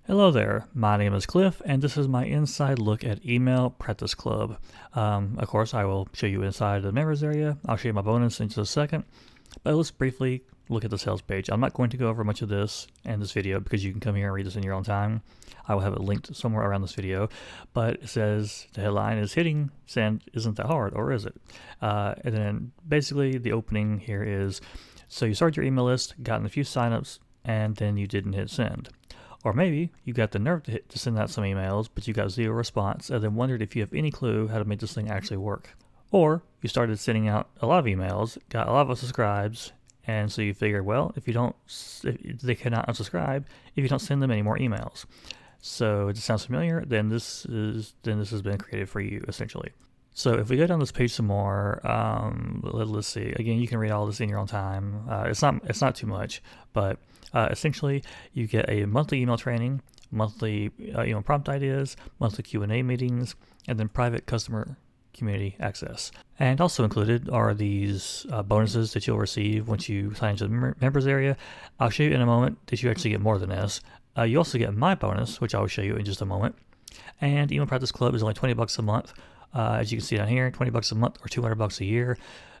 Hello there, my name is Cliff, and this is my inside look at Email Practice Club. Of course, I will show you inside the members area. I'll show you my bonus in just a second, but let's briefly look at the sales page. I'm not going to go over much of this in this video because you can come here and read this in your own time. I will have it linked somewhere around this video, but it says the headline is hitting send isn't that hard, or is it? And then basically the opening here is, so you started your email list, gotten a few signups, and then you didn't hit send. Or maybe you got the nerve to send out some emails, but you got zero response, and then wondered if you have any clue how to make this thing actually work. Or you started sending out a lot of emails, got a lot of subscribes, and so you figured, well, if they cannot unsubscribe if you don't send them any more emails. So it sounds familiar, then this has been created for you essentially. So if we go down this page some more, let's see. Again, you can read all this in your own time. It's not too much, but essentially you get a monthly email training, monthly email prompt ideas, monthly Q&A meetings, and then private customer community access. And also included are these bonuses that you'll receive once you sign into the members area. I'll show you in a moment that you actually get more than this. You also get my bonus, which I will show you in just a moment. And Email Practice Club is only $20 a month. As you can see down here, $20 a month or $200 a year.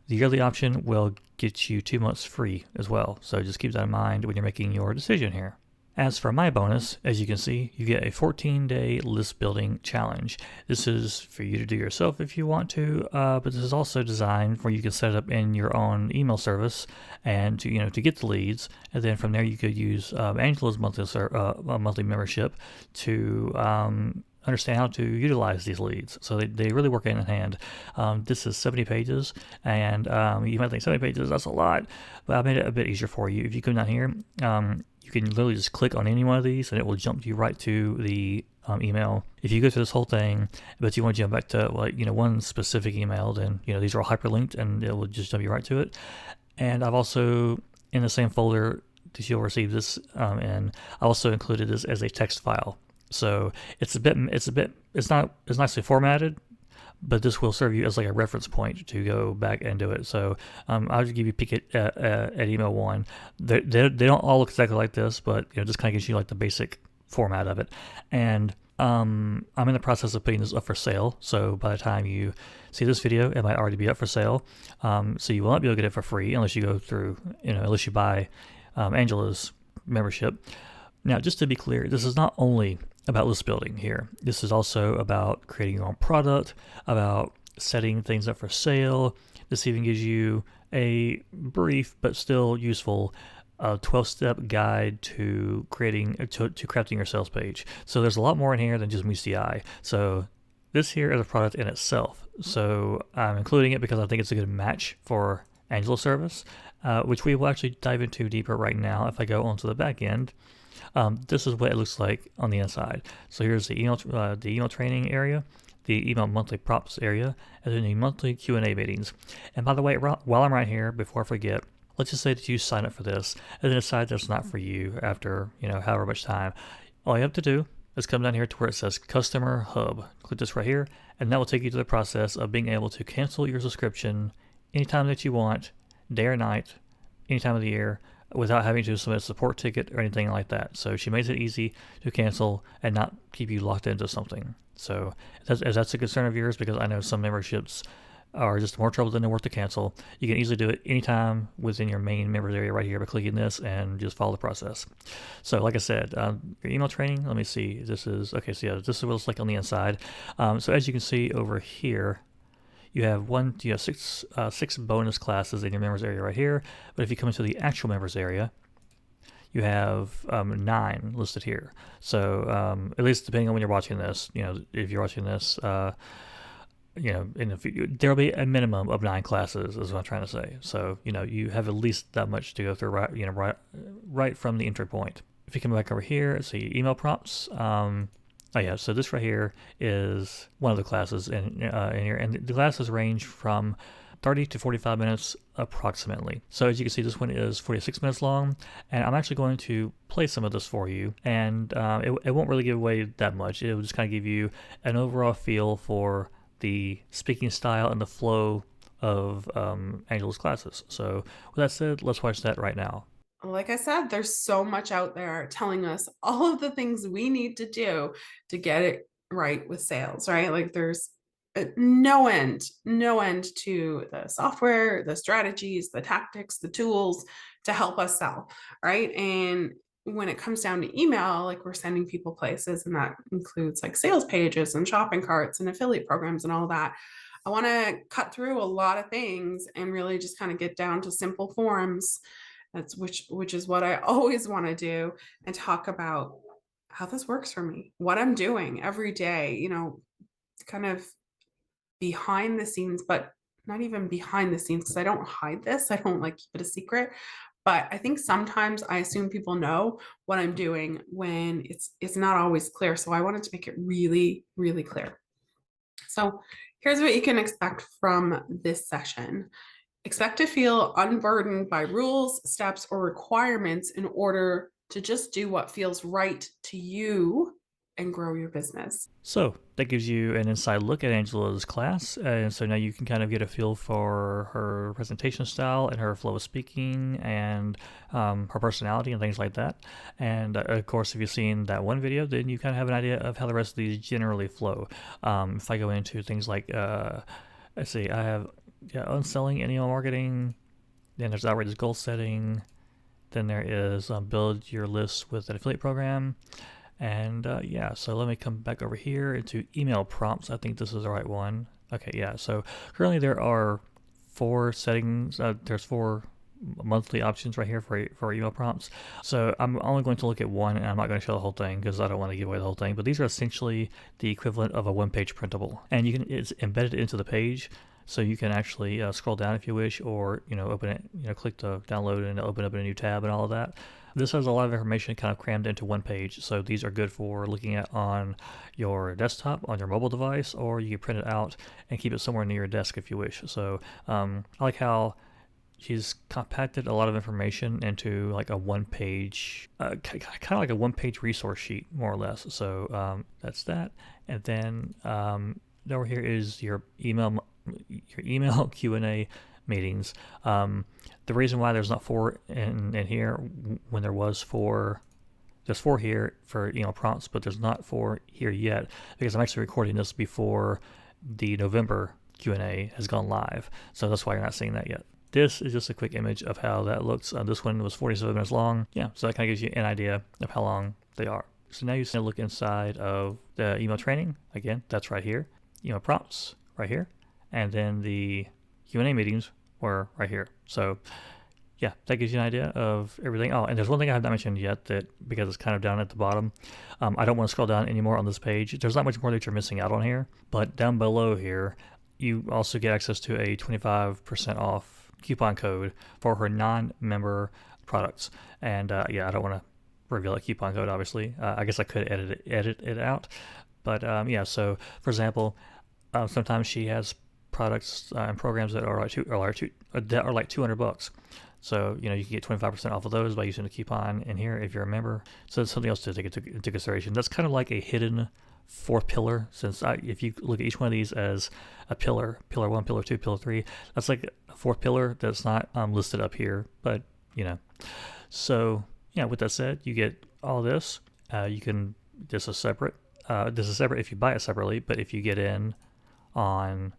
The yearly option will get you 2 months free as well. So just keep that in mind when you're making your decision here. As for my bonus, as you can see, you get a 14-day list building challenge. This is for you to do yourself if you want to, but this is also designed for you can set it up in your own email service and to get the leads, and then from there you could use Angela's monthly membership to understand how to utilize these leads. So they really work hand in hand. This is 70 pages, and you might think 70 pages, that's a lot, but I made it a bit easier for you. If you come down here, you can literally just click on any one of these and it will jump you right to the email. If you go through this whole thing, but you want to jump back to one specific email, then these are all hyperlinked and it will just jump you right to it. And I've also, in the same folder that you'll receive this in, I also included this as a text file. So it's not as nicely formatted, but this will serve you as like a reference point to go back and do it. So I'll just give you a peek at email one. They don't all look exactly like this, but just kind of gives you like the basic format of it. And I'm in the process of putting this up for sale. So by the time you see this video, it might already be up for sale. So you will not be able to get it for free unless you go through, unless you buy Angela's membership. Now, just to be clear, this is not only about list building here. This is also about creating your own product, about setting things up for sale. This even gives you a brief but still useful 12-step guide to crafting your sales page. So there's a lot more in here than just meets the eye. So this here is a product in itself. So I'm including it because I think it's a good match for Angela's service, which we will actually dive into deeper right now if I go onto the back end. This is what it looks like on the inside. So here's the email training area, the email monthly prompts area, and then the monthly Q&A meetings. And by the way, while I'm right here, before I forget, let's just say that you sign up for this and then decide that's not for you after however much time. All you have to do is come down here to where it says Customer Hub. Click this right here, and that will take you to the process of being able to cancel your subscription anytime that you want, day or night, any time of the year, without having to submit a support ticket or anything like that. So she makes it easy to cancel and not keep you locked into something. So if that's a concern of yours, because I know some memberships are just more trouble than they're worth to cancel, you can easily do it anytime within your main members area right here by clicking this and just follow the process. So like I said, your email training, let me see, this is what it's like on the inside. So as you can see over here, you have six bonus classes in your members area right here. But if you come into the actual members area, you have 9 listed here. So at least depending on when you're watching this, if you're watching this, in the future, there'll be a minimum of 9 classes, is what I'm trying to say. So you have at least that much to go through right from the entry point. If you come back over here, see email prompts. So this right here is one of the classes in here, and the classes range from 30 to 45 minutes approximately. So as you can see, this one is 46 minutes long, and I'm actually going to play some of this for you, and it won't really give away that much. It will just kind of give you an overall feel for the speaking style and the flow of Angela's classes. So with that said, let's watch that right now. Like I said, there's so much out there telling us all of the things we need to do to get it right with sales, right? Like there's no end to the software, the strategies, the tactics, the tools to help us sell, right? And when it comes down to email, like we're sending people places, and that includes like sales pages and shopping carts and affiliate programs and all that. I want to cut through a lot of things and really just kind of get down to simple forms. That's which is what I always want to do, and talk about how this works for me, what I'm doing every day, kind of behind the scenes, but not even behind the scenes because I don't hide this. I don't like keep it a secret. But I think sometimes I assume people know what I'm doing when it's not always clear. So I wanted to make it really, really clear. So here's what you can expect from this session. Expect to feel unburdened by rules, steps, or requirements in order to just do what feels right to you and grow your business. So that gives you an inside look at Angela's class, and so now you can kind of get a feel for her presentation style and her flow of speaking and her personality and things like that. And of course, if you've seen that one video, then you kind of have an idea of how the rest of these generally flow. If I go into things like, let's see, I have unselling and email marketing, then there's outrageous goal setting, then there is build your list with an affiliate program. And yeah, so let me come back over here into email prompts. I think this is the right one. Okay, yeah. So currently there are 4 settings. There's 4 monthly options right here for email prompts. So I'm only going to look at one, and I'm not going to show the whole thing because I don't want to give away the whole thing. But these are essentially the equivalent of a one-page printable, and it's embedded into the page. So you can actually scroll down if you wish, or open it, click to download and open up in a new tab and all of that. This has a lot of information kind of crammed into one page, so these are good for looking at on your desktop, on your mobile device, or you can print it out and keep it somewhere near your desk if you wish. So I like how she's compacted a lot of information into like a one page, kind of like a one page resource sheet, more or less. So that's that. And then over here is your email Q&A meetings. The reason why there's not 4 in here when there's 4 here for prompts, but there's not 4 here yet because I'm actually recording this before the November Q&A has gone live. So that's why you're not seeing that yet. This is just a quick image of how that looks. This one was 47 minutes long. Yeah, so that kind of gives you an idea of how long they are. So now you can look inside of the email training. Again, that's right here. Email prompts right here. And then the Q&A meetings were right here. So yeah, that gives you an idea of everything. Oh, and there's one thing I have not mentioned yet that because it's kind of down at the bottom, I don't want to scroll down anymore on this page. There's not much more that you're missing out on here, but down below here, you also get access to a 25% off coupon code for her non-member products. And yeah, I don't want to reveal that coupon code, obviously. I guess I could edit it out. But yeah, so for example, sometimes she has products and programs that are like $200. So you can get 25% off of those by using the coupon in here if you're a member. So it's something else to take into consideration. That's kind of like a hidden 4th pillar. Since if you look at each one of these as a pillar 1, pillar 2, pillar 3, that's like a 4th pillar that's not listed up here. But so yeah. With that said, you get all this. You can this is separate. This is separate if you buy it separately. But if you get in on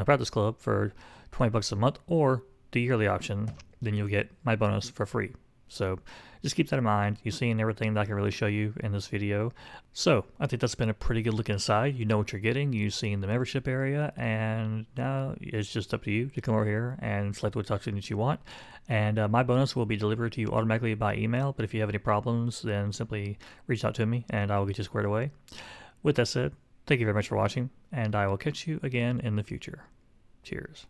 Practice Club for $20 a month or the yearly option, then you'll get my bonus for free. So just keep that in mind. You've seen everything that I can really show you in this video. So I think that's been a pretty good look inside. You know what you're getting. You've seen the membership area, and now it's just up to you to come over here and select what option that you want. And my bonus will be delivered to you automatically by email. But if you have any problems, then simply reach out to me and I will get you squared away. With that said, thank you very much for watching, and I will catch you again in the future. Cheers.